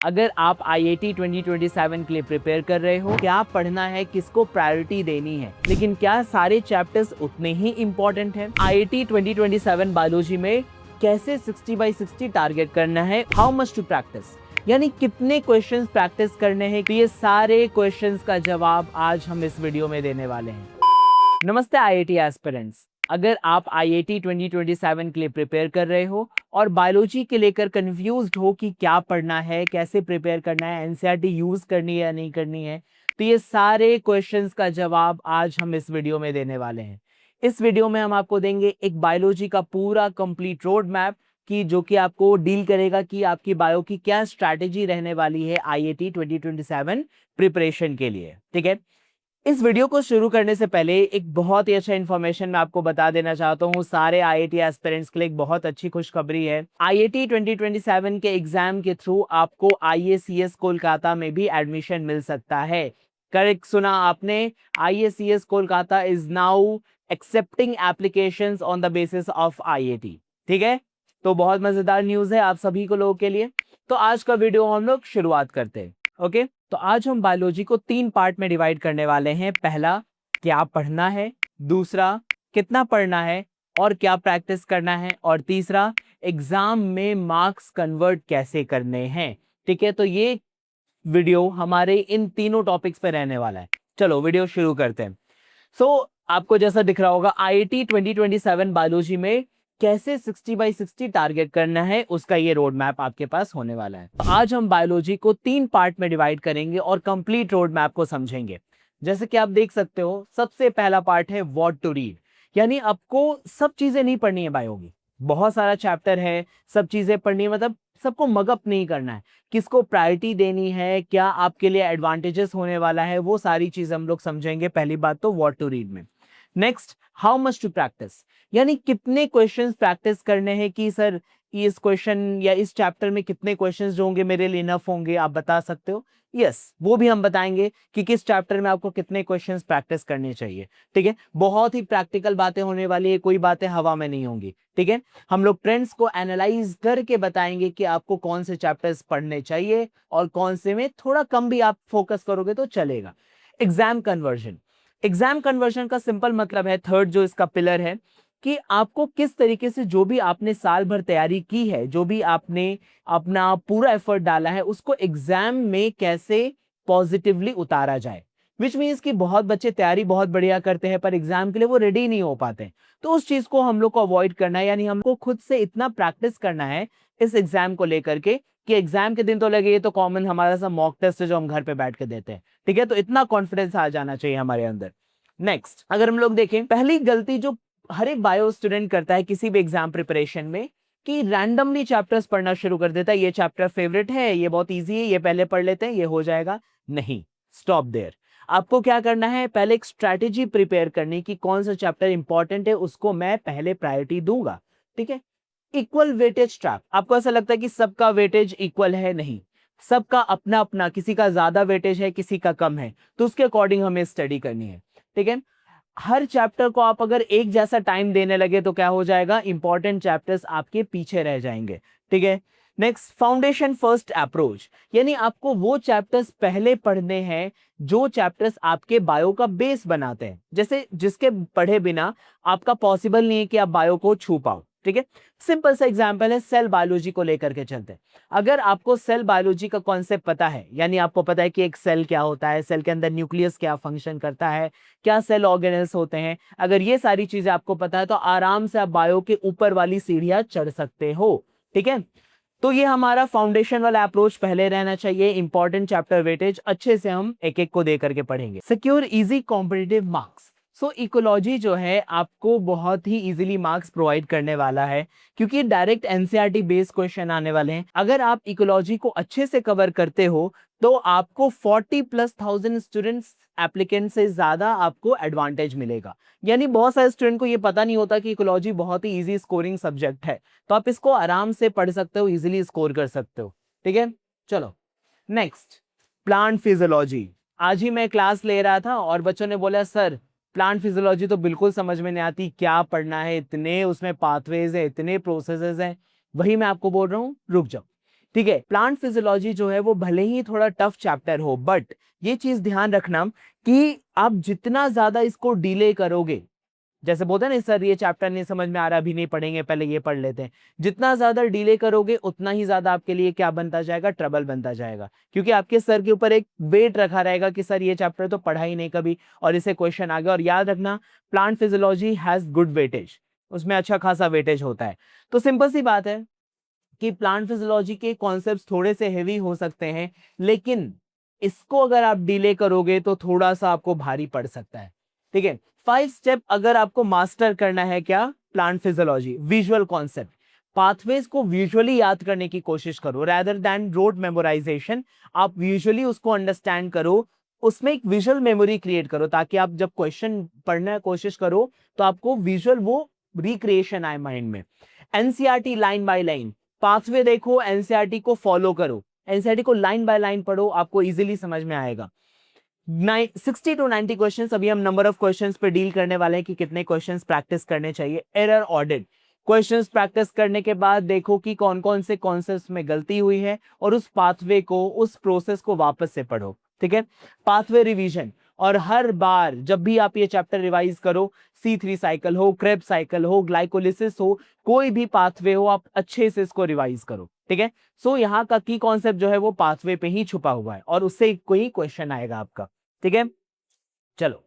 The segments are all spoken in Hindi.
अगर आप आईआईटी 2027 के लिए प्रिपेयर कर रहे हो, क्या पढ़ना है, किसको प्रायोरिटी देनी है, लेकिन क्या सारे चैप्टर्स उतने ही इंपॉर्टेंट हैं? आईआईटी 2027 बायोलॉजी में कैसे 60/60 टारगेट करना है, हाउ मच टू प्रैक्टिस, यानी कितने क्वेश्चंस प्रैक्टिस करने हैं, तो ये सारे क्वेश्चंस का जवाब आज हम इस वीडियो में देने वाले हैं। नमस्ते आईआईटी एस्पिरेंट्स। अगर आप आईआईटी 2027 के लिए प्रिपेयर कर रहे हो और बायोलॉजी के लेकर कंफ्यूज्ड हो कि क्या पढ़ना है, कैसे प्रिपेयर करना है, एनसीईआरटी यूज करनी है या नहीं करनी है, तो ये सारे क्वेश्चंस का जवाब आज हम इस वीडियो में देने वाले हैं। इस वीडियो में हम आपको देंगे एक बायोलॉजी का पूरा कंप्लीट रोड मैप की जो कि आपको डील करेगा कि आपकी बायो की क्या स्ट्रैटेजी रहने वाली है आईआईटी 2027 प्रिपरेशन के लिए। ठीक है, इस वीडियो को शुरू करने से पहले एक बहुत ही अच्छा इन्फॉर्मेशन मैं आपको बता देना चाहता हूँ। सारे आईआईटी एस्पिरेंट्स के लिए एक बहुत अच्छी खुशखबरी है। आईआईटी 2027 के एग्जाम के थ्रू आपको आईएसीएस कोलकाता में भी एडमिशन मिल सकता है। करेक्ट सुना आपने, IACS Kolkata is now accepting applications on the basis of IIT. ठीक है, तो बहुत मजेदार न्यूज है आप सभी को लोगों के लिए। तो आज का वीडियो हम लोग शुरुआत करते हैं। ओके, तो आज हम बायोलॉजी को 3 पार्ट में डिवाइड करने वाले हैं। पहला, क्या पढ़ना है, दूसरा, कितना पढ़ना है और क्या प्रैक्टिस करना है, और तीसरा, एग्जाम में मार्क्स कन्वर्ट कैसे करने हैं। ठीक है, तो ये वीडियो हमारे इन तीनों टॉपिक्स पे रहने वाला है। चलो वीडियो शुरू करते हैं। आपको जैसा दिख रहा होगा, आईआईटी 2027 बायोलॉजी में कैसे 60/60 टारगेट करना है, उसका ये रोड मैप आपके पास होने वाला है। तो आज हम बायोलॉजी को 3 पार्ट में डिवाइड करेंगे और कंप्लीट रोड मैप को समझेंगे। जैसे कि आप देख सकते हो, सबसे पहला पार्ट है व्हाट टू रीड, यानी आपको सब चीजें नहीं पढ़नी है बायो की, बहुत सारा चैप्टर है, सब चीजें पढ़नी है, मतलब सबको मगअप नहीं करना है, किसको प्रायोरिटी देनी है, क्या आपके लिए एडवांटेजेस होने वाला है, वो सारी चीजें हम लोग समझेंगे। पहली बात तो व्हाट टू रीड में। Next, how much to practice, यानी कितने क्वेश्चंस प्रैक्टिस करने हैं कि सर इस क्वेश्चन या इस चैप्टर में कितने क्वेश्चंस जो होंगे मेरे लिए इनफ होंगे, आप बता सकते हो। यस, वो भी हम बताएंगे कि किस चैप्टर में आपको कितने क्वेश्चंस प्रैक्टिस करने चाहिए। ठीक है, बहुत ही प्रैक्टिकल बातें होने वाली है, कोई बातें हवा में नहीं होंगी। ठीक है, हम लोग ट्रेंड्स को एनालाइज करके बताएंगे कि आपको कौन से चैप्टर्स पढ़ने चाहिए और कौन से में थोड़ा कम भी आप फोकस करोगे तो चलेगा। एग्जाम कन्वर्जन, एग्जाम कन्वर्जन का सिंपल मतलब है, थर्ड जो इसका पिलर है, कि आपको किस तरीके से जो भी आपने साल भर तैयारी की है, जो भी आपने अपना पूरा एफर्ट डाला है, उसको एग्जाम में कैसे पॉजिटिवली उतारा जाए। विच मीन्स कि बहुत बच्चे तैयारी बहुत बढ़िया करते हैं पर एग्जाम के लिए वो रेडी नहीं हो पाते, तो उस चीज को हम लोग को अवॉइड करना है, यानी हमको खुद से इतना प्रैक्टिस करना है इस एग्जाम को लेकर के कि एग्जाम के दिन तो लगे ये तो कॉमन हमारा सा मॉक टेस्ट है जो हम घर पे बैठ के देते हैं। ठीक है, तो इतना कॉन्फिडेंस आ जाना चाहिए हमारे अंदर। नेक्स्ट, अगर हम लोग देखें, पहली गलती जो हर एक बायो स्टूडेंट करता है किसी भी एग्जाम प्रिपरेशन में, कि रैंडमली चैप्टर्स पढ़ना शुरू कर देता है। ये चैप्टर फेवरेट है, ये बहुत इजी है, ये पहले पढ़ लेते हैं, ये हो जाएगा। नहीं, स्टॉप देयर। आपको क्या करना है, पहले एक स्ट्रैटेजी प्रिपेयर करनी कि कौन सा चैप्टर इंपॉर्टेंट है, उसको मैं पहले प्रायोरिटी दूंगा। ठीक है, इक्वल वेटेज ट्रैप, आपको ऐसा लगता है कि सबका वेटेज इक्वल है, नहीं, सबका अपना अपना, किसी का ज्यादा वेटेज है, किसी का कम है, तो उसके अकॉर्डिंग हमें स्टडी करनी है। ठीक है, हर चैप्टर को आप अगर एक जैसा टाइम देने लगे तो क्या हो जाएगा, इंपॉर्टेंट चैप्टर्स आपके पीछे रह जाएंगे। ठीक है, नेक्स्ट, फाउंडेशन फर्स्ट अप्रोच, यानी आपको वो चैप्टर्स पहले पढ़ने हैं जो चैप्टर्स आपके बायो का बेस बनाते हैं, जैसे जिसके पढ़े बिना आपका पॉसिबल नहीं है कि आप बायो को छू पाओ। ठीक है, सिंपल सा एग्जांपल है, सेल बायोलॉजी को लेकर के चलते हैं। अगर आपको सेल बायोलॉजी का कॉन्सेप्ट पता है, यानी आपको पता है कि एक सेल क्या होता है, सेल के अंदर न्यूक्लियस क्या फंक्शन करता है, क्या सेल ऑर्गेनेल्स होते हैं, अगर ये सारी चीजें आपको पता है तो आराम से आप बायो के ऊपर वाली सीढ़ियां चढ़ सकते हो। ठीक है, तो ये हमारा फाउंडेशन वाला अप्रोच पहले रहना चाहिए। इंपॉर्टेंट चैप्टर वेटेज अच्छे से हम एक एक को दे करके पढ़ेंगे। सिक्योर इजी कॉम्पिटिटिव मार्क्स, सो इकोलॉजी जो है आपको बहुत ही इजीली मार्क्स प्रोवाइड करने वाला है, क्योंकि डायरेक्ट एनसीईआरटी बेस्ड क्वेश्चन आने वाले हैं। अगर आप इकोलॉजी को अच्छे से कवर करते हो तो आपको 40,000+ स्टूडेंट्स एप्लीकेंट से ज्यादा आपको एडवांटेज मिलेगा। यानी बहुत सारे स्टूडेंट को ये पता नहीं होता कि इकोलॉजी बहुत ही इजी स्कोरिंग सब्जेक्ट है, तो आप इसको आराम से पढ़ सकते हो, इजीली स्कोर कर सकते हो। ठीक है, चलो नेक्स्ट, प्लांट फिजियोलॉजी। आज ही मैं क्लास ले रहा था और बच्चों ने बोला सर प्लांट फिजियोलॉजी तो बिल्कुल समझ में नहीं आती, क्या पढ़ना है, इतने उसमें पाथवेज है, इतने प्रोसेसेस हैं। वही मैं आपको बोल रहा हूँ, रुक जाओ, ठीक है। प्लांट फिजियोलॉजी जो है वो भले ही थोड़ा टफ चैप्टर हो, बट ये चीज ध्यान रखना कि आप जितना ज्यादा इसको डिले करोगे, जैसे बोलते हैं ना सर ये चैप्टर नहीं समझ में आ रहा, अभी नहीं पढ़ेंगे, पहले ये पढ़ लेते हैं, जितना ज्यादा डिले करोगे उतना ही ज्यादा आपके लिए क्या बनता जाएगा, ट्रबल बनता जाएगा, क्योंकि आपके सर के ऊपर एक वेट रखा रहेगा कि सर ये चैप्टर तो पढ़ा ही नहीं कभी और इसे क्वेश्चन आ गया। और याद रखना plant physiology has good weightage, उसमें अच्छा खासा वेटेज होता है। तो सिंपल सी बात है कि प्लांट फिजियोलॉजी के कॉन्सेप्ट्स थोड़े से हेवी हो सकते हैं, लेकिन इसको अगर आप डिले करोगे तो थोड़ा सा आपको भारी पड़ सकता है। ठीक है। 5 स्टेप अगर आपको मास्टर करना है, क्या, plant physiology, visual concept, pathways को विजुअली याद करने की कोशिश करो रैदर देन रोड मेमोराइजेशन। आप विजुअली उसको अंडरस्टैंड करो, उसमें एक विजुअल मेमोरी क्रिएट करो, ताकि आप जब क्वेश्चन पढ़ने की कोशिश करो तो आपको विजुअल वो रिक्रिएशन आए माइंड में। NCERT line by line, pathway देखो, एनसीईआरटी को फॉलो करो, एनसीईआरटी को लाइन बाय लाइन पढ़ो, आपको इजीली समझ में आएगा। 60 to 90 क्वेश्चंस, अभी हम नंबर ऑफ क्वेश्चंस पे डील करने वाले हैं कि कितने क्वेश्चंस प्रैक्टिस करने चाहिए। एरर ऑडिट, क्वेश्चंस प्रैक्टिस करने के बाद देखो कि कौन कौन से कॉन्सेप्ट्स में गलती हुई है और उस पाथवे को, उस प्रोसेस को वापस से पढ़ो। ठीक है। पाथवे रिवीजन, और हर बार जब भी आप ये चैप्टर रिवाइज करो, C3 साइकिल हो, क्रेब साइकिल हो, ग्लाइकोलिसिस हो, कोई भी पाथवे हो, आप अच्छे से इसको रिवाइज करो। ठीक है। सो यहाँ का की कॉन्सेप्ट जो है वो पाथवे पे ही छुपा हुआ है और उससे कोई क्वेश्चन आएगा आपका। ठीक है। चलो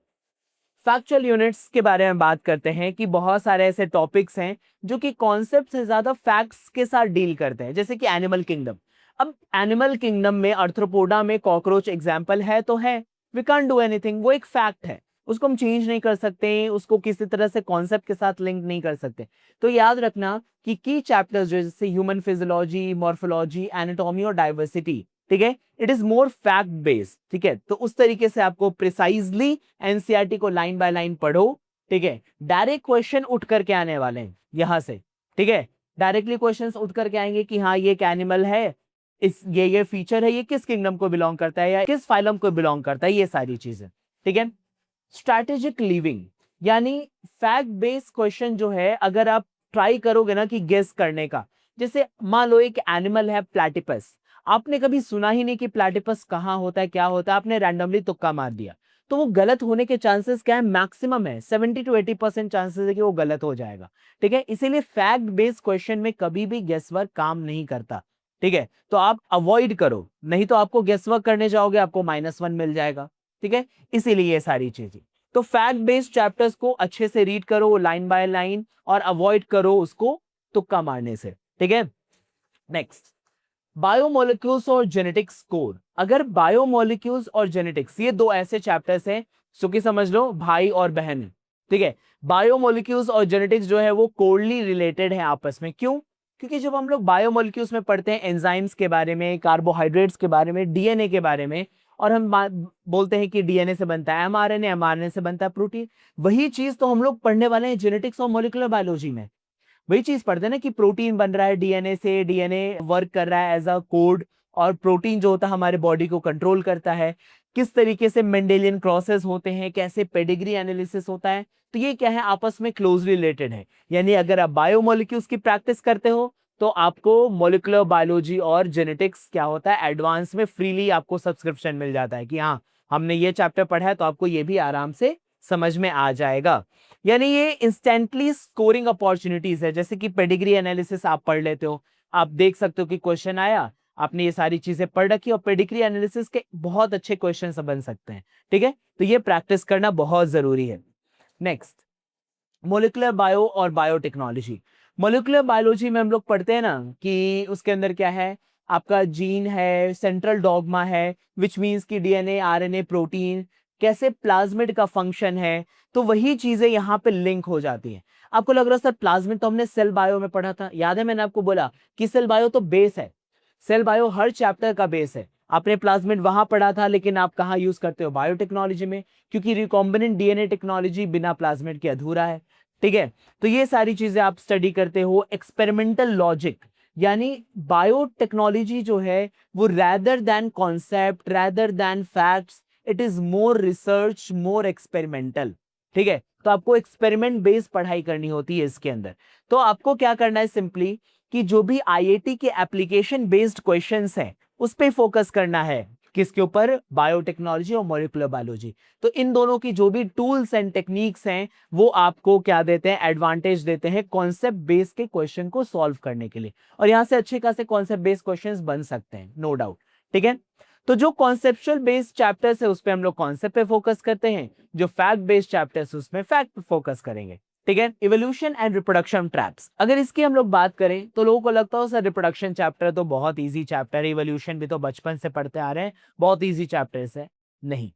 फैक्चुअल यूनिट्स के बारे में बात करते हैं कि बहुत सारे ऐसे टॉपिक्स हैं जो कि कॉन्सेप्ट से ज्यादा फैक्ट्स के साथ डील करते हैं, जैसे कि एनिमल किंगडम। अब एनिमल किंगडम में आर्थ्रोपोडा में कॉकरोच एग्जाम्पल है तो है, वी कांट डू एनीथिंग, वो एक फैक्ट है, उसको हम चेंज नहीं कर सकते, उसको किसी तरह से कॉन्सेप्ट के साथ लिंक नहीं कर सकते। तो याद रखना कि की चैप्टर्स जो जैसे ह्यूमन फिजियोलॉजी, मॉर्फोलॉजी, एनाटॉमी और डाइवर्सिटी, ठीक है, it is more fact based. ठीक है। तो उस तरीके से आपको प्रिसाइजली एनसीईआरटी को लाइन बाय लाइन पढ़ो। ठीक है। डायरेक्ट क्वेश्चन उठ करके आने वाले हैं यहां से। ठीक है। डायरेक्टली क्वेश्चंस उठ करके आएंगे कि हाँ ये एक एनिमल है, इस ये फीचर है, ये किस किंगडम को बिलोंग करता है या किस फाइलम को बिलोंग करता है, ये सारी चीजें। ठीक है। स्ट्रैटेजिक लिविंग, यानी फैक्ट बेस्ड क्वेश्चन जो है अगर आप ट्राई करोगे ना कि गेस करने का, जैसे मान लो एक एनिमल है प्लैटिपस, आपने कभी सुना ही नहीं कि प्लैटिपस कहाँ होता है, क्या होता है, आपने रैंडमली तुक्का मार दिया, तो वो गलत होने के चांसेस क्या है, मैक्सिमम है 70 to 80% चांसेस है कि वो गलत हो जाएगा। ठीक है। इसीलिए फैक्ट बेस्ड क्वेश्चन में कभी भी गेसवर्क काम नहीं करता। ठीक है। तो आप अवॉइड करो, नहीं तो आपको गेसवर्क करने जाओगे आपको -1 मिल जाएगा। ठीक है। इसीलिए ये सारी चीजें, तो फैक्ट बेस्ड चैप्टर्स को अच्छे से रीड करो लाइन बाय लाइन और अवॉइड करो उसको तुक्का मारने से। ठीक है। नेक्स्ट, बायोमोलिक्यूल्स और जेनेटिक्स कोर। अगर बायोमोलिक्यूल्स और जेनेटिक्स ये दो ऐसे चैप्टर्स हैं जो कि समझ लो भाई और बहन। ठीक है। बायोमोलिक्यूल्स और जेनेटिक्स जो है वो कोरली रिलेटेड है आपस में। क्यों? क्योंकि जब हम लोग बायोमोलिक्यूल्स में पढ़ते हैं एंजाइम्स के बारे में, कार्बोहाइड्रेट्स के बारे में, डीएनए के बारे में, और हम बोलते हैं कि डीएनए से बनता है एमआरएनए, एमआरएनए से बनता है प्रोटीन, वही चीज तो हम लोग पढ़ने वाले हैं जेनेटिक्स और मॉलिक्यूलर बायोलॉजी में। वही चीज पढ़ते हैं ना कि प्रोटीन बन रहा है डीएनए से, डीएनए वर्क कर रहा है एज अ कोड, और प्रोटीन जो होता है हमारे बॉडी को कंट्रोल करता है, किस तरीके से मेंडेलियन क्रॉसेस होते हैं, कैसे पेडिग्री एनालिसिस होता है। तो ये क्या है, आपस में क्लोजली रिलेटेड है। यानी अगर आप बायोमोलिक्यूल्स की प्रैक्टिस करते हो तो आपको मॉलिक्यूलर बायोलॉजी और जेनेटिक्स क्या होता है, एडवांस में फ्रीली आपको सब्सक्रिप्शन मिल जाता है कि हाँ हमने ये चैप्टर पढ़ा है, तो आपको ये भी आराम से समझ में आ जाएगा। यानी ये इंस्टेंटली स्कोरिंग अपॉर्चुनिटीज है, जैसे कि पेडिग्री एनालिसिस आप पढ़ लेते हो, आप देख सकते हो कि क्वेश्चन आया, आपने ये सारी चीजें पढ़ रखी, और पेडिग्री एनालिसिस के बहुत अच्छे क्वेश्चन बन सकते हैं। ठीक है। तो ये प्रैक्टिस करना बहुत जरूरी है। नेक्स्ट, मोलिकुलर बायो और बायोटेक्नोलॉजी। मोलिकुलर बायोलॉजी में हम लोग पढ़ते हैं ना कि उसके अंदर क्या है, आपका जीन है, सेंट्रल डॉग्मा है, विच मीन्स कि डीएनए, आरएनए, प्रोटीन, कैसे प्लाज्मिड का फंक्शन है, तो वही चीजें यहाँ पे लिंक हो जाती हैं। आपको लग रहा है सर प्लाज्मिड तो हमने सेल बायो में पढ़ा था, याद है मैंने आपको बोला कि सेल बायो तो बेस है, सेल बायो हर चैप्टर का बेस है। आपने प्लाज्मिड वहां पढ़ा था, लेकिन आप कहाँ यूज करते हो, बायोटेक्नोलॉजी में, क्योंकि रिकॉम्बिनेंट डीएनए टेक्नोलॉजी बिना प्लाज्मिड के अधूरा है। ठीक है। तो ये सारी चीजें आप स्टडी करते हो। एक्सपेरिमेंटल लॉजिक, यानी बायोटेक्नोलॉजी जो है वो rather than concept, rather than facts, it is more research, more experimental. ठीक है। तो आपको एक्सपेरिमेंट बेस्ड पढ़ाई करनी होती है इसके अंदर। तो आपको क्या करना है सिंपली कि जो भी आईआईटी के एप्लीकेशन बेस्ड क्वेश्चंस हैं उस पे फोकस करना है। किसके ऊपर? बायोटेक्नोलॉजी और मॉलिक्यूलर बायोलॉजी। तो इन दोनों की जो भी टूल्स एंड टेक्निक्स हैं वो आपको क्या देते हैं? एडवांटेज देते हैं कॉन्सेप्ट बेस्ड के क्वेश्चन को सॉल्व करने के लिए, और यहां से अच्छे खासे कॉन्सेप्ट बेस्ड क्वेश्चंस बन सकते हैं, नो डाउट। ठीक है, तो जो कॉन्सेप्चुअल बेस्ड चैप्टर्स है उस पे हम लोग कॉन्सेप्ट पे फोकस करते हैं, जो फैक्ट बेस्ड चैप्टर्स उसमें फैक्ट पे फोकस करेंगे। ठीक है, इवोल्यूशन एंड रिप्रोडक्शन ट्रैप्स, अगर इसकी हम लोग बात करें तो लोगों को लगता है सर रिप्रोडक्शन चैप्टर तो बहुत इजी चैप्टर है, इवोल्यूशन भी तो बचपन से पढ़ते आ रहे हैं, बहुत इजी चैप्टर्स है। नहीं,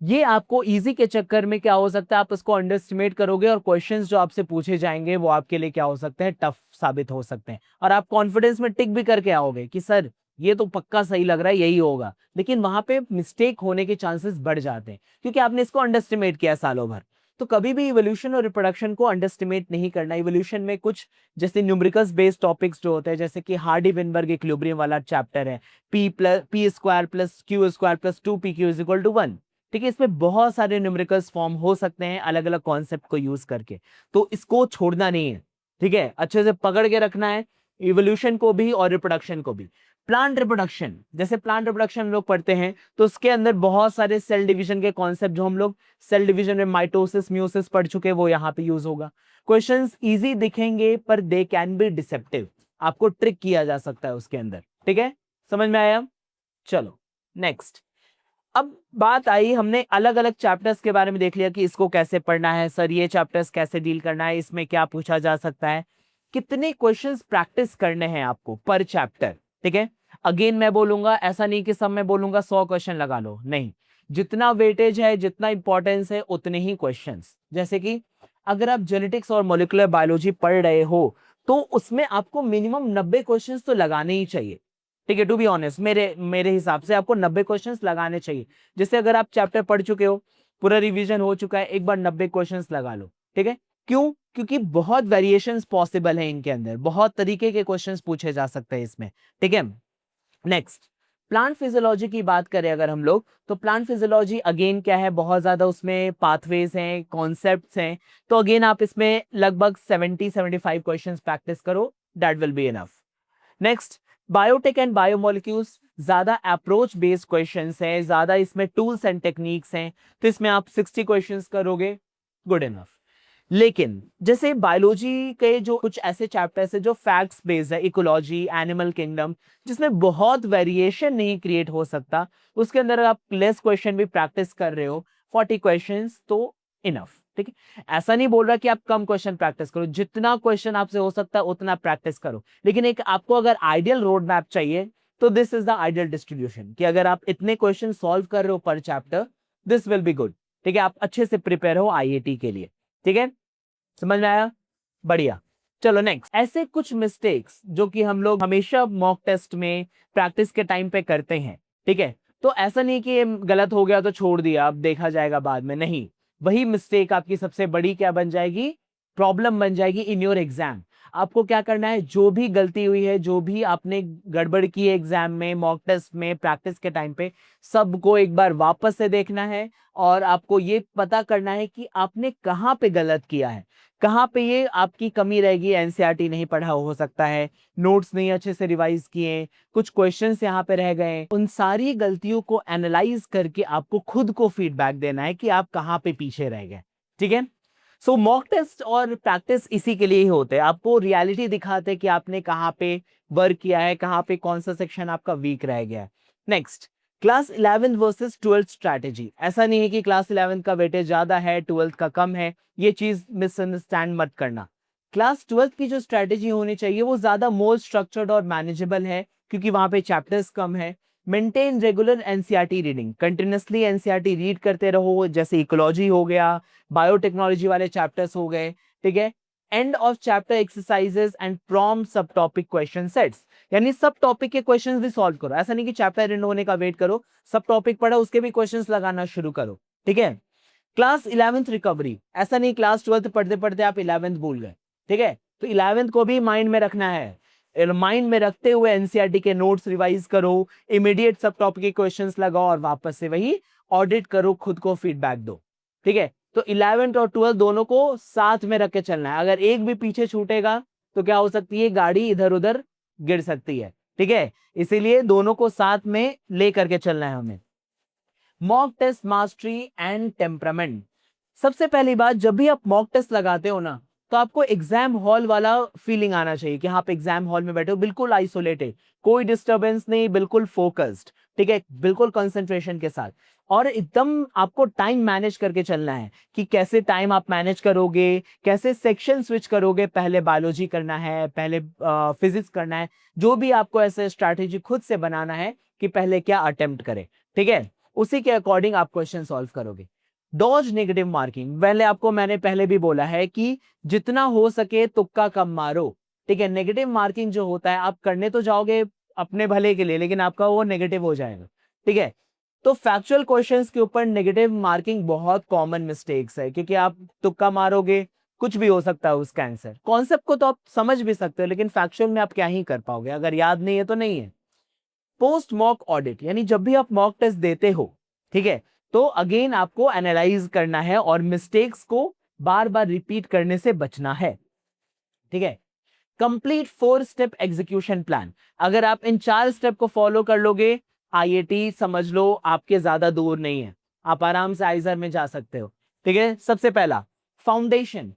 ये आपको इजी के चक्कर में क्या हो सकता है, आप इसको अंडरस्टिमेट करोगे और क्वेश्चंस जो आपसे पूछे जाएंगे वो आपके लिए क्या हो सकते हैं? टफ साबित हो सकते हैं, और आप कॉन्फिडेंस में टिक भी करके आओगे कि सर ये तो पक्का सही लग रहा है, यही होगा, लेकिन वहां पे मिस्टेक होने के चांसेस बढ़ जाते हैं क्योंकि आपने इसको अंडरस्टिमेट किया सालों भर। तो कभी भी इवोल्यूशन और रिप्रोडक्शन को अंडरस्टिमेट नहीं करना। इवोल्यूशन में कुछ जैसे न्यूमेरिकल्स बेस्ड टॉपिक्स जो होते हैं, जैसे कि हार्डी विनबर्ग इक्विलिब्रियम वाला चैप्टर है, P square plus Q square plus 2pq is equal to 1। ठीक है, इसमें बहुत सारे न्यूमेरिकल्स फॉर्म हो सकते हैं अलग अलग कॉन्सेप्ट को यूज करके, तो इसको छोड़ना नहीं है। ठीक है, अच्छे से पकड़ के रखना है इवोल्यूशन को भी और रिप्रोडक्शन को भी। प्लांट रिप्रोडक्शन, जैसे प्लांट रिप्रोडक्शन लोग पढ़ते हैं तो उसके अंदर बहुत सारे सेल डिवीजन के कॉन्सेप्ट जो हम लोग सेल डिवीजन में माइटोसिस म्यूसिस पढ़ चुके हैं वो यहाँ पे यूज होगा। क्वेश्चंस इजी दिखेंगे पर दे कैन बी डिसेप्टिव, आपको ट्रिक किया जा सकता है उसके अंदर। ठीक है, समझ में आया? चलो नेक्स्ट, अब बात आई, हमने अलग अलग चैप्टर्स के बारे में देख लिया कि इसको कैसे पढ़ना है, सर ये चैप्टर्स कैसे डील करना है, इसमें क्या पूछा जा सकता है, कितने क्वेश्चंस प्रैक्टिस करने हैं आपको पर चैप्टर। ठीक है, अगेन मैं बोलूंगा, ऐसा नहीं कि सब मैं बोलूंगा 100 क्वेश्चन लगा लो, नहीं, जितना वेटेज है जितना इंपॉर्टेंस है उतने ही क्वेश्चंस। जैसे कि अगर आप जेनेटिक्स और मॉलिक्यूलर बायोलॉजी पढ़ रहे हो तो उसमें आपको मिनिमम 90 क्वेश्चंस तो लगाने ही चाहिए। ठीक है, टू बी ऑनेस्ट मेरे हिसाब से आपको 90 क्वेश्चंस लगाने चाहिए। जैसे अगर आप चैप्टर पढ़ चुके हो, पूरा रिवीजन हो चुका है, एक बार 90 क्वेश्चंस लगा लो। ठीक है, क्यों? क्योंकि बहुत वेरिएशंस पॉसिबल है इनके अंदर, बहुत तरीके के क्वेश्चंस पूछे जा सकते हैं इसमें। ठीक है, नेक्स्ट, प्लांट फिजियोलॉजी की बात करें अगर हम लोग, तो प्लांट फिजियोलॉजी अगेन क्या है, बहुत ज्यादा उसमें पाथवेज हैं, कॉन्सेप्ट्स हैं, तो अगेन आप इसमें लगभग 70-75 क्वेश्चंस प्रैक्टिस करो, that will be enough. Next, biotech and biomolecules, ज्यादा अप्रोच बेस्ड क्वेश्चंस हैं, ज्यादा इसमें टूल्स एंड टेक्निक्स हैं, तो इसमें आप 60 क्वेश्चंस करोगे, गुड इनफ। लेकिन जैसे बायोलॉजी के जो कुछ ऐसे चैप्टर्स है जो फैक्ट्स बेस्ड है, इकोलॉजी, एनिमल किंगडम, जिसमें बहुत वेरिएशन नहीं क्रिएट हो सकता, उसके अंदर आप लेस क्वेश्चन भी प्रैक्टिस कर रहे हो, 40 क्वेश्चंस तो इनफ। ठीक है, ऐसा नहीं बोल रहा कि आप कम क्वेश्चन प्रैक्टिस करो, जितना क्वेश्चन आपसे हो सकता है उतना प्रैक्टिस करो, लेकिन एक आपको अगर आइडियल रोड मैप चाहिए तो this is the ideal distribution, कि अगर आप इतने क्वेश्चन सॉल्व कर रहे हो पर chapter, this will be good. ठीक है, आप अच्छे से प्रिपेयर हो आईआईटी के लिए। ठीक है, समझ में आया? बढ़िया। चलो नेक्स्ट, ऐसे कुछ मिस्टेक्स जो कि हम लोग हमेशा मॉक टेस्ट में प्रैक्टिस के टाइम पे करते हैं। ठीक है, तो ऐसा नहीं कि ये गलत हो गया तो छोड़ दिया, अब देखा जाएगा बाद में, नहीं, वही मिस्टेक आपकी सबसे बड़ी क्या बन जाएगी? प्रॉब्लम बन जाएगी इन योर एग्जाम। आपको क्या करना है, जो भी गलती हुई है, जो भी आपने गड़बड़ की है एग्जाम में, मॉक टेस्ट में, प्रैक्टिस के टाइम पे, सबको एक बार वापस से देखना है और आपको ये पता करना है कि आपने कहाँ पे गलत किया है, कहाँ पे ये आपकी कमी रहेगी। एनसीईआरटी नहीं पढ़ा हो सकता है, नोट्स नहीं अच्छे से रिवाइज किए, कुछ क्वेश्चंस यहाँ पे रह गए, उन सारी गलतियों को एनालाइज करके आपको खुद को फीडबैक देना है कि आप कहाँ पे पीछे रह गए। ठीक है, सो मॉक टेस्ट और प्रैक्टिस इसी के लिए ही होते हैं, आपको रियलिटी दिखाते हैं कि आपने कहाँ पे वर्क किया है, कहाँ पे कौन सा सेक्शन आपका वीक रह गया है। Next, class 11 versus 12 strategy. ऐसा नहीं है कि क्लास 11 का वेटेज ज्यादा है 12 का कम है, ये चीज मिसअंडरस्टैंड मत करना। क्लास 12 की जो स्ट्रैटेजी होनी चाहिए वो ज्यादा मोर स्ट्रक्चर्ड और मैनेजेबल है, क्योंकि वहां पे चैप्टर्स कम है। Maintain regular NCERT reading, continuously NCERT read करते रहो, जैसे इकोलॉजी हो गया, बायोटेक्नोलॉजी वाले चैप्टर्स हो गए। ठीक है, end of chapter exercises and prompt सब टॉपिक क्वेश्चन सेट्स, यानी सब टॉपिक के क्वेश्चंस भी सॉल्व करो। ऐसा नहीं कि चैप्टर एंड होने का वेट करो, सब टॉपिक पढ़ो उसके भी क्वेश्चंस लगाना शुरू करो। ठीक है, क्लास 11th रिकवरी, ऐसा नहीं क्लास 12th पढ़ते पढ़ते आप 11th भूल गए। ठीक है, तो 11th को भी माइंड में रखना है, माइंड में रखते हुए एनसीईआरटी के नोट्स रिवाइज करो, इमीडिएट सब टॉपिक के क्वेश्चंस लगाओ और वापस से वही ऑडिट करो, खुद को फीडबैक दो। ठीक है, तो 11th और 12th दोनों को साथ में रख के चलना है, अगर एक भी पीछे छूटेगा तो क्या हो सकती है, गाड़ी इधर उधर गिर सकती है। ठीक है, इसीलिए दोनों को साथ में ले करके चलना है हमें। Mock test mastery and temperament. सबसे पहली बात, जब भी आप मॉक टेस्ट लगाते हो ना, तो आपको एग्जाम हॉल वाला फीलिंग आना चाहिए कि आप एग्जाम हॉल में बैठे हो, बिल्कुल आइसोलेटेड, कोई डिस्टरबेंस नहीं, बिल्कुल फोकस्ड। ठीक है, बिल्कुल कंसंट्रेशन के साथ। और एकदम आपको टाइम मैनेज करके चलना है कि कैसे टाइम आप मैनेज करोगे, कैसे सेक्शन स्विच करोगे, पहले बायोलॉजी करना है, पहले फिजिक्स करना है, जो भी आपको ऐसे स्ट्रैटेजी खुद से बनाना है कि पहले क्या अटेम्प्ट करें। ठीक है, उसी के अकॉर्डिंग आप क्वेश्चन सॉल्व करोगे। डॉज नेगेटिव मार्किंग, मैंने पहले भी बोला है कि जितना हो सके तुक्का कम मारो। ठीक है, नेगेटिव मार्किंग जो होता है, आप करने तो जाओगे अपने भले के लिए, लेकिन आपका वो नेगेटिव हो जाएगा। ठीक है, तो फैक्चुअल क्वेश्चंस के ऊपर नेगेटिव मार्किंग बहुत कॉमन मिस्टेक्स है, क्योंकि आप तुक्का मारोगे, कुछ भी हो सकता है उसका आंसर। कॉन्सेप्ट को तो आप समझ भी सकते हो, लेकिन फैक्चुअल में आप क्या ही कर पाओगे, अगर याद नहीं है तो नहीं है। पोस्ट मॉक ऑडिट, यानी जब भी आप मॉक टेस्ट देते हो, ठीक है, तो अगेन आपको एनालाइज करना है और मिस्टेक्स को बार बार रिपीट करने से बचना है। ठीक है, कंप्लीट 4 स्टेप एग्जीक्यूशन प्लान। अगर आप इन 4 स्टेप को फॉलो कर लोगे, आईआईटी समझ लो आपके ज्यादा दूर नहीं है, आप आराम से आइजर में जा सकते हो। ठीक है, सबसे पहला फाउंडेशन।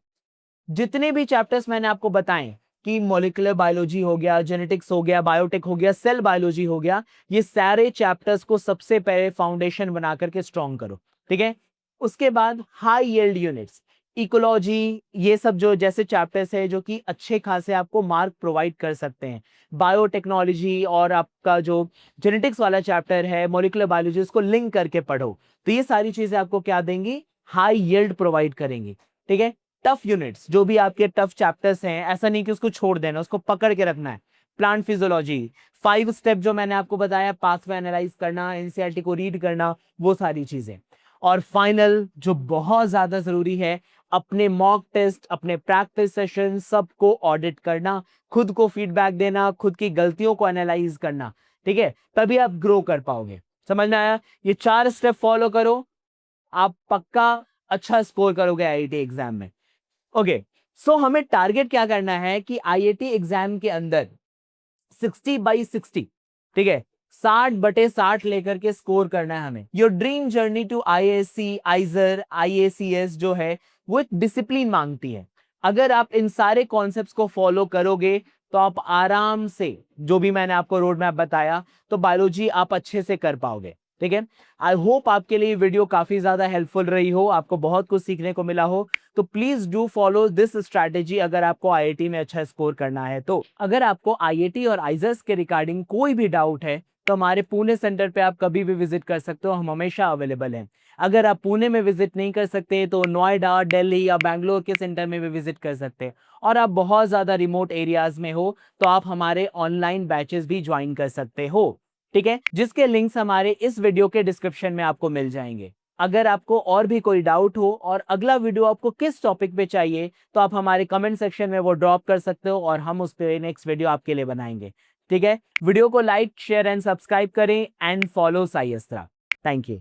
जितने भी चैप्टर्स मैंने आपको बताए कि मॉलिक्यूलर बायोलॉजी हो गया, जेनेटिक्स हो गया, बायोटेक हो गया, सेल बायोलॉजी हो गया, ये सारे चैप्टर्स को सबसे पहले फाउंडेशन बना करके स्ट्रॉन्ग करो। ठीक है, उसके बाद हाई यील्ड यूनिट्स, इकोलॉजी, ये सब जो जैसे चैप्टर्स है जो कि अच्छे खासे आपको मार्क प्रोवाइड कर सकते हैं। बायोटेक्नोलॉजी और आपका जो जेनेटिक्स वाला चैप्टर है, मॉलिक्यूलर बायोलॉजी, उसको लिंक करके पढ़ो, तो ये सारी चीजें आपको क्या देंगी, हाई यील्ड प्रोवाइड करेंगी। ठीक है, टफ यूनिट्स, जो भी आपके टफ चैप्टर्स हैं, ऐसा नहीं कि उसको छोड़ देना, उसको पकड़ के रखना है। प्लांट फिजियोलॉजी, 5 स्टेप जो मैंने आपको बताया, पाथवे एनालाइज करना, एनसीईआरटी को रीड करना, वो सारी चीजें। और फाइनल जो बहुत ज्यादा जरूरी है, अपने मॉक टेस्ट, अपने प्रैक्टिस सेशन सबको ऑडिट करना, खुद को फीडबैक देना, खुद की गलतियों को एनालाइज करना। ठीक है, तभी आप ग्रो कर पाओगे। समझ में आया? ये 4 स्टेप फॉलो करो, आप पक्का अच्छा स्कोर करोगे आईआईटी एग्जाम में। ओके, सो हमें टारगेट क्या करना है कि आईआईटी एग्जाम के अंदर 60/60, ठीक है, 60/60 लेकर के स्कोर करना है हमें। Your dream journey to IASC, IISER, IACS जो है वो एक डिसिप्लिन मांगती है। अगर आप इन सारे कॉन्सेप्ट्स को फॉलो करोगे तो आप आराम से, जो भी मैंने आपको रोड मैप बताया, तो बायोलॉजी आप अच्छे से कर पाओगे। ठीक है, आई होप आपके लिए वीडियो काफी ज्यादा हेल्पफुल रही हो, आपको बहुत कुछ सीखने को मिला हो। तो please do follow this strategy अगर आपको आईआईटी में अच्छा स्कोर करना है। तो अगर आपको आईआईटी और आइजर्स के रिगार्डिंग कोई भी डाउट है तो हमारे पुणे सेंटर पे आप कभी भी विजिट कर सकते हो, हम हमेशा अवेलेबल हैं। अगर आप पुणे में विजिट नहीं कर सकते तो नोएडा, दिल्ली या बैंगलोर के सेंटर में भी विजिट कर सकते हैं। और आप बहुत ज्यादा रिमोट एरियाज में हो तो आप हमारे ऑनलाइन बैचेस भी ज्वाइन कर सकते हो। ठीक है, जिसके लिंक्स हमारे इस वीडियो के डिस्क्रिप्शन में आपको मिल जाएंगे। अगर आपको और भी कोई डाउट हो और अगला वीडियो आपको किस टॉपिक पे चाहिए तो आप हमारे कमेंट सेक्शन में वो ड्रॉप कर सकते हो और हम उस पे नेक्स्ट वीडियो आपके लिए बनाएंगे। ठीक है, वीडियो को लाइक, शेयर एंड सब्सक्राइब करें and follow Sai अस्त्रा। Thank you.